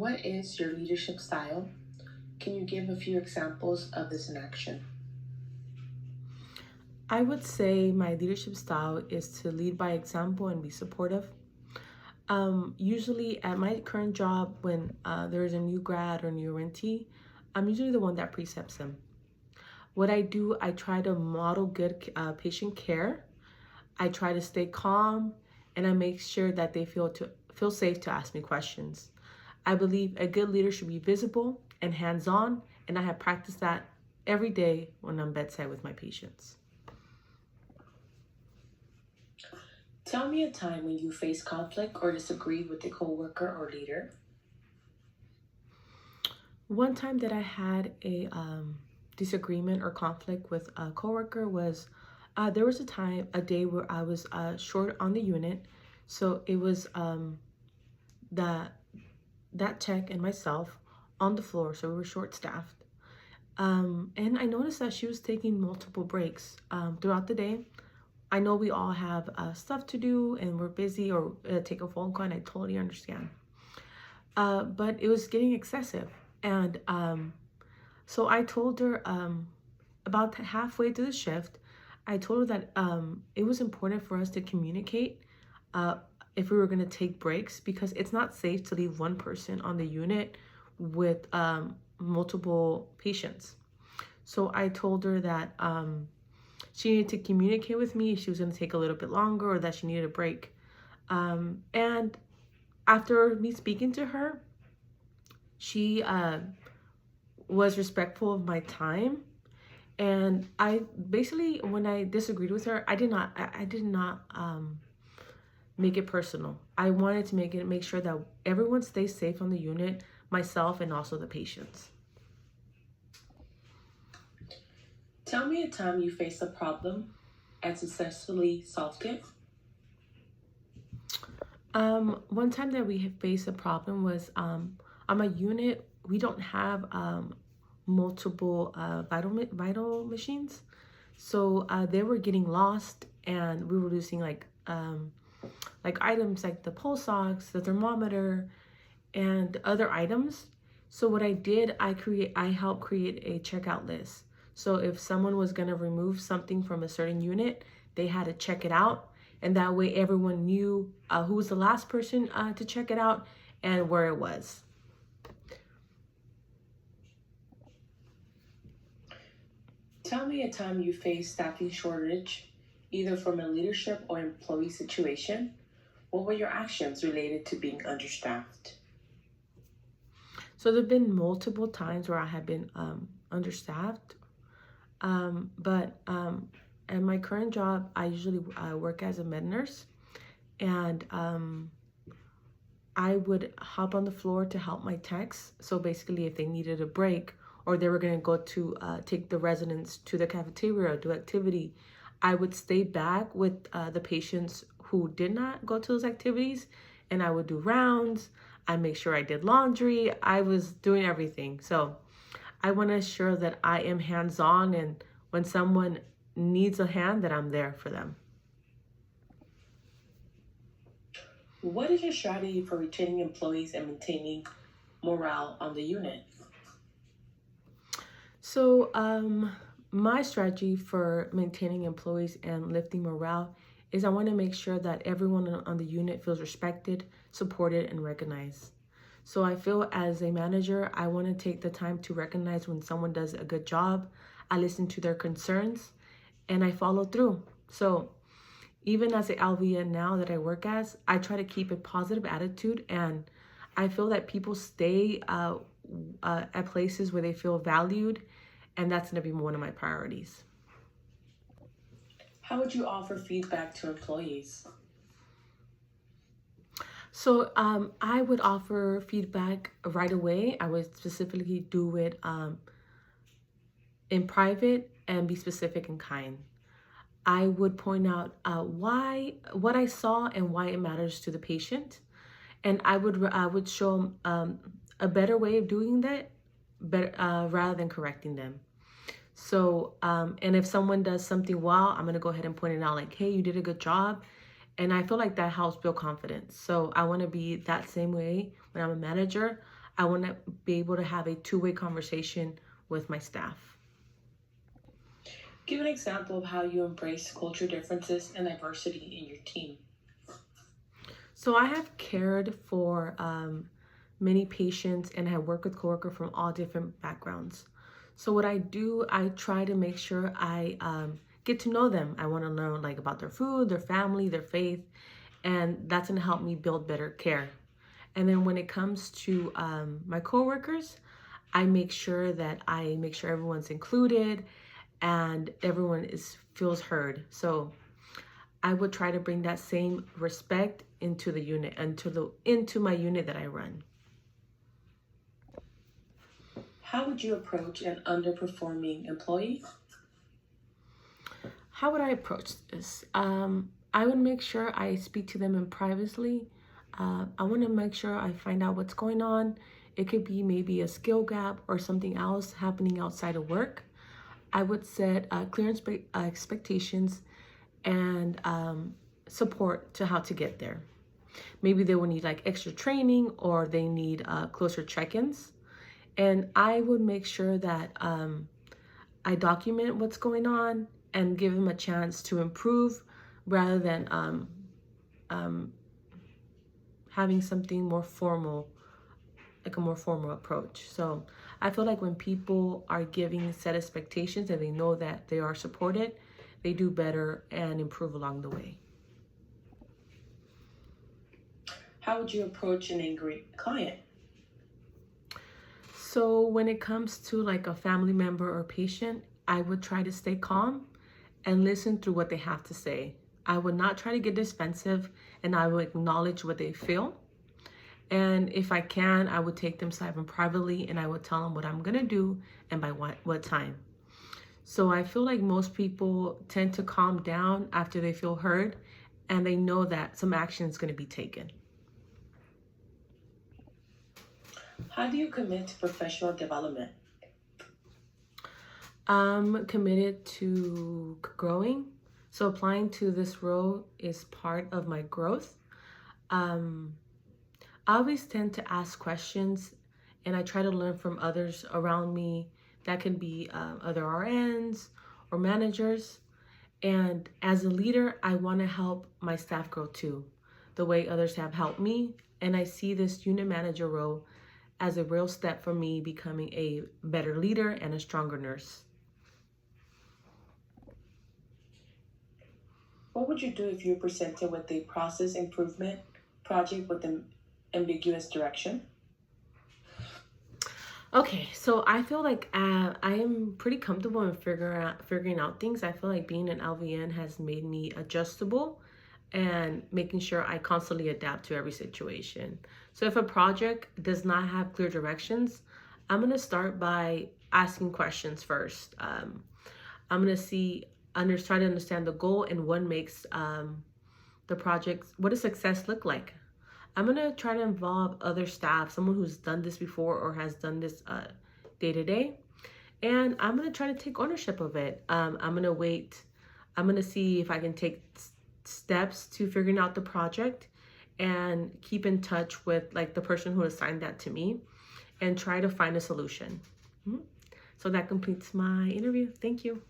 What is your leadership style? Can you give a few examples of this in action? I would say my leadership style is to lead by example and be supportive. Usually at my current job, when there's a new grad or new rentee, I'm usually the one that precepts them. What I do, I try to model good patient care. I try to stay calm, and I make sure that they feel safe to ask me questions. I believe a good leader should be visible and hands-on, and I have practiced that every day when I'm bedside with my patients. Tell me a time when you faced conflict or disagreed with a coworker or leader. One time that I had a disagreement or conflict with a coworker was there was a day where I was short on the unit, so it was that that tech and myself on the floor, so we were short staffed. And I noticed that she was taking multiple breaks throughout the day. I know we all have stuff to do and we're busy or take a phone call, and I totally understand. But it was getting excessive. And so I told her about halfway through the shift, I told her that it was important for us to communicate uh, if we were going to take breaks, because it's not safe to leave one person on the unit with multiple patients. So I told her that she needed to communicate with me if she was going to take a little bit longer or that she needed a break. And after me speaking to her, she was respectful of my time, and I basically, when I disagreed with her, I did not make it personal. I wanted to make sure that everyone stays safe on the unit, myself and also the patients. Tell me a time you faced a problem and successfully solved it. One time that we had faced a problem was on my unit, we don't have multiple vital machines. So they were getting lost, and we were losing like items like the pulse ox, the thermometer, and other items. So what I did, I helped create a checkout list. So if someone was gonna remove something from a certain unit, they had to check it out, and that way everyone knew who was the last person to check it out and where it was. Tell me a time you faced staffing shortage, either from a leadership or employee situation. What were your actions related to being understaffed? So there've been multiple times where I have been understaffed, but at my current job, I usually work as a med nurse, and I would hop on the floor to help my techs. So basically, if they needed a break or they were going to go to take the residents to the cafeteria or do activity, I would stay back with the patients who did not go to those activities, and I would do rounds. I make sure I did laundry. I was doing everything. So I want to ensure that I am hands-on, and when someone needs a hand, that I'm there for them. What is your strategy for retaining employees and maintaining morale on the unit? So my strategy for maintaining employees and lifting morale is I want to make sure that everyone on the unit feels respected, supported, and recognized. So I feel as a manager, I want to take the time to recognize when someone does a good job. I listen to their concerns and I follow through. So even as an LVN now that I work as, I try to keep a positive attitude, and I feel that people stay at places where they feel valued, and that's going to be one of my priorities. How would you offer feedback to employees? So I would offer feedback right away. I would specifically do it in private and be specific and kind. I would point out what I saw and why it matters to the patient, and I would show them a better way of doing that, better rather than correcting them. So and if someone does something well, I'm gonna go ahead and point it out, like, hey, you did a good job, and I feel like that helps build confidence. So I want to be that same way when I'm a manager. I want to be able to have a two-way conversation with my staff. Give an example of how you embrace culture differences and diversity in your team. So I have cared for many patients and I work with coworkers from all different backgrounds. So what I do, I try to make sure I get to know them. I want to learn like about their food, their family, their faith, and that's going to help me build better care. And then when it comes to my coworkers, I make sure everyone's included and everyone feels heard. So I would try to bring that same respect into the unit, into my unit that I run. How would you approach an underperforming employee? How would I approach this? I would make sure I speak to them in privately. I want to make sure I find out what's going on. It could be maybe a skill gap or something else happening outside of work. I would set clear expectations and support to how to get there. Maybe they will need like extra training or they need closer check-ins. And I would make sure that I document what's going on and give them a chance to improve rather than having something more formal, like a more formal approach. So I feel like when people are giving set expectations and they know that they are supported, they do better and improve along the way. How would you approach an angry client? So when it comes to like a family member or patient, I would try to stay calm and listen through what they have to say. I would not try to get defensive and I would acknowledge what they feel. And if I can, I would take them aside privately and I would tell them what I'm gonna do and by what time. So I feel like most people tend to calm down after they feel heard and they know that some action is gonna be taken. How do you commit to professional development? I'm committed to growing. So applying to this role is part of my growth. I always tend to ask questions and I try to learn from others around me. That can be other RNs or managers. And as a leader, I want to help my staff grow too, the way others have helped me. And I see this unit manager role as a real step for me becoming a better leader and a stronger nurse. What would you do if you were presented with a process improvement project with an ambiguous direction? Okay, so I feel like I am pretty comfortable in figuring out things. I feel like being an LVN has made me adjustable and making sure I constantly adapt to every situation. So if a project does not have clear directions, I'm gonna start by asking questions first. I'm gonna try to understand the goal and what makes the project, what does success look like? I'm gonna try to involve other staff, someone who's done this before or has done this day to day. And I'm gonna try to take ownership of it. I'm gonna see if I can take steps to figuring out the project and keep in touch with like the person who assigned that to me and try to find a solution. So that completes my interview. Thank you.